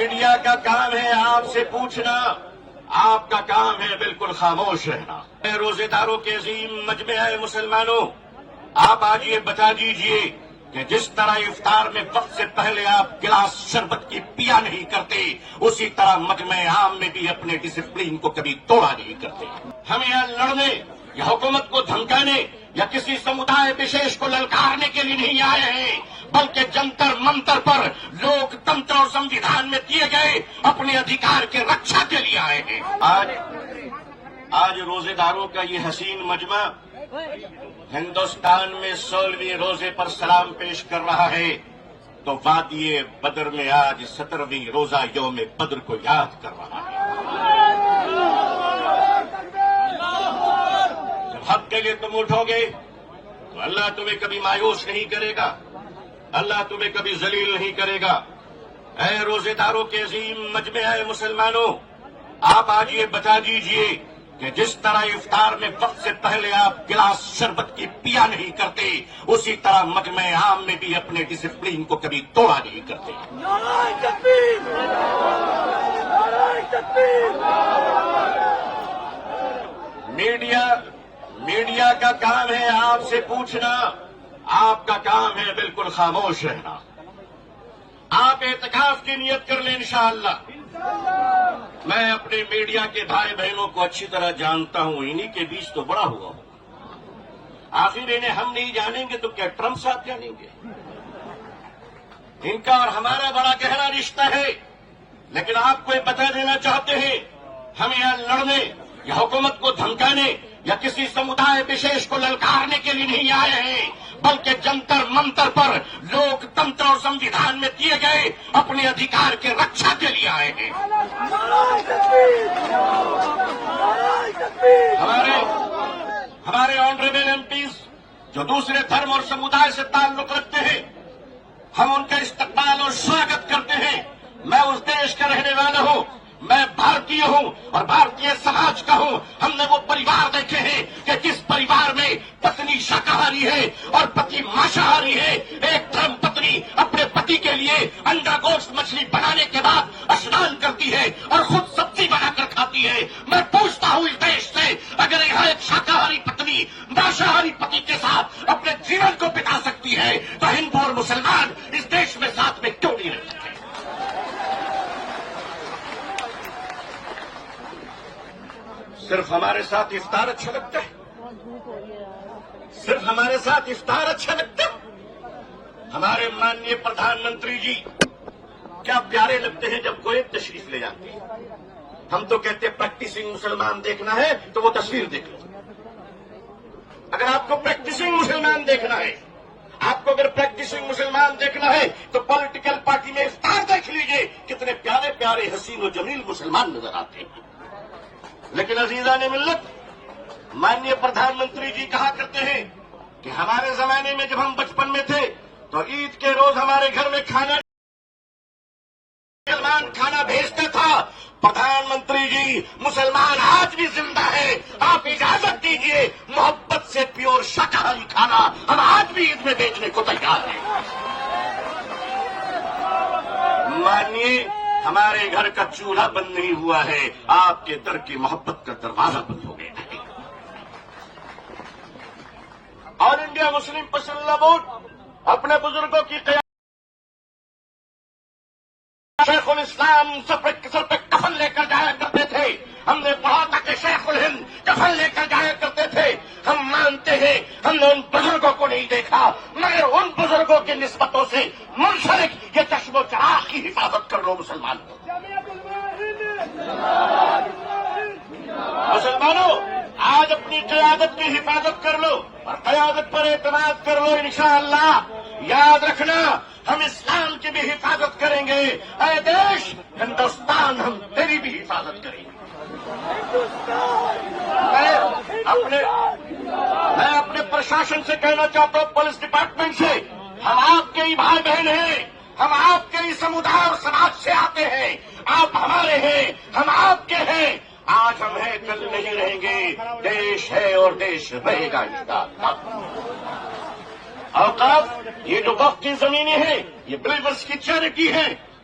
Media کا کام ہے آپ سے پوچھنا، آپ کا کام ہے بالکل خاموش رہنا۔ روزے داروں کے عظیم مجمع مسلمانوں، آپ آج یہ بتا دیجئے کہ جس طرح افطار میں وقت سے پہلے آپ گلاس شربت کی پیا نہیں کرتے، اسی طرح مجمع عام میں بھی اپنے ڈسپلین کو کبھی توڑا نہیں کرتے۔ ہم یہاں لڑنے یا حکومت کو دھمکانے یا کسی سمودائے وشیش کو للکارنے کے لیے نہیں آئے ہیں، بلکہ جنتر منتر پر لوک تنتر اور سمویدھان میں دیے گئے اپنے ادھیکار کے رکشا کے لیے آئے ہیں۔ آج روزے داروں کا یہ حسین مجمع ہندوستان میں 16ویں روزے پر سلام پیش کر رہا ہے، تو وادی بدر میں آج 17ویں روزہ یوم بدر کو یاد کر رہا ہے۔ جب حق کے لیے تم اٹھو گے تو اللہ تمہیں کبھی مایوس نہیں کرے گا، اللہ تمہیں کبھی ذلیل نہیں کرے گا۔ اے روزے داروں کے عظیم مجمع مسلمانوں، آپ آج یہ بتا دیجئے کہ جس طرح افطار میں وقت سے پہلے آپ گلاس شربت کی پیا نہیں کرتے، اسی طرح مجمع عام میں بھی اپنے ڈسپلین کو کبھی توڑا نہیں کرتے۔ نعرہ تکبیر! نعرہ تکبیر! میڈیا کا کام ہے آپ سے پوچھنا، آپ کا کام ہے بالکل خاموش رہنا۔ آپ اعتکاف کی نیت کر لیں انشاءاللہ۔ میں اپنے میڈیا کے بھائی بہنوں کو اچھی طرح جانتا ہوں، انہی کے بیچ تو بڑا ہوا ہوں۔ آخر انہیں ہم نہیں جانیں گے تو کیا ٹرمپ صاحب جانیں گے؟ ان کا اور ہمارا بڑا گہرا رشتہ ہے، لیکن آپ کو یہ بتا دینا چاہتے ہیں، ہم یہاں لڑنے یا حکومت کو دھمکانے یا کسی سمودائے وشیش کو للکارنے کے لیے نہیں آئے ہیں، بلکہ جنتر منتر پر لوک تنتر اور سمویدھان میں دیے گئے اپنے ادھیکار کے رکشا کے لیے آئے ہیں۔ نعرہ تکبیر! نعرہ تکبیر! ہمارے آنریبل ایم پیز جو دوسرے دھرم اور سمودائے سے تعلق رکھتے ہیں، ہم ان کا استقبال اور سواگت کرتے ہیں۔ میں اس دیش کا رہنے والا ہوں، میں بھارتی ہوں اور بھارتی سماج کا ہوں۔ ہم نے وہ پریوار دیکھے ہیں کہ جس پریوار میں پتنی شاکاہاری ہے اور پتی مانساہاری ہے، ایک دھرم پتنی اپنے پتی کے لیے انڈا گوشت مچھلی بنانے کے بعد اشنان کرتی ہے اور خود سبزی بنا کر کھاتی ہے۔ میں پوچھتا ہوں اس دیش سے، اگر یہاں ایک شاکاہاری پتنی مانساہاری پتی کے ساتھ اپنے جیون کو بتا سکتی ہے تو ہندو اور مسلمان اس دیش میں ساتھ میں کیوں نہیں رہ سکتے؟ صرف ہمارے ساتھ افطار اچھا لگتا ہے؟ صرف ہمارے ساتھ افطار اچھا لگتا ہے؟ ہمارے ماننیے پردھان منتری جی کیا پیارے لگتے ہیں جب کوئی تشریف لے جاتے ہیں۔ ہم تو کہتے ہیں پریکٹسنگ مسلمان دیکھنا ہے تو وہ تصویر دیکھ لو۔ اگر آپ کو پریکٹسنگ مسلمان دیکھنا ہے، آپ کو اگر پریکٹسنگ مسلمان دیکھنا ہے تو پولیٹیکل پارٹی میں افطار دیکھ لیجئے، کتنے پیارے پیارے حسین و جمیل مسلمان نظر آتے ہیں۔ لیکن عزیزان ملت، ماننیے پردھان منتری جی کہا کرتے ہیں کہ ہمارے زمانے میں جب ہم بچپن میں تھے تو عید کے روز ہمارے گھر میں کھانا بھیجتا تھا۔ پردھان منتری جی، مسلمان آج بھی زندہ ہے، آپ اجازت دیجئے محبت سے پیور شاکاہاری کھانا ہم آج بھی عید میں بیچنے کو تیار ہیں۔ مانیے، ہمارے گھر کا چولہا بند نہیں ہوا ہے، آپ کے در کی محبت کا دروازہ بند ہو گیا ہے۔ آل انڈیا مسلم پسندیدہ بورڈ اپنے بزرگوں کی قیادت شیخ الاسلام سر پہ کفن لے کر جایا کرتے تھے۔ ہم نے پڑھا تھا کہ شیخ الہند کفن لے کر جایا کرتے تھے۔ ہم مانتے ہیں ہم نے ان بزرگوں کو نہیں دیکھا، مگر ان بزرگوں کی نسبتوں سے منسلک یہ چشم و چراغ کی حفاظت کر لو مسلمان۔ مسلمانوں، آج اپنی قیادت کی حفاظت کر لو اور قیادت پر اعتماد کر لو انشاءاللہ۔ یاد رکھنا، ہم اسلام کی بھی حفاظت کریں گے۔ اے دیش ہندوستان، ہم تیری بھی حفاظت کریں گے۔ میں اپنے پرشاسن سے کہنا چاہتا ہوں، پولیس ڈپارٹمنٹ سے، ہم آپ کے ہی بھائی بہن ہیں، ہم آپ کے ہی سمودائے اور سماج سے آتے ہیں۔ آپ ہمارے ہیں، ہم آپ کے ہیں۔ آج ہم ہیں، کل نہیں رہیں گے۔ دیش ہے اور دیش رہے گا انشاءاللہ۔ اوقاف، یہ جو وقت کی زمینیں ہیں، یہ بلیورس کی چیریٹی ہے،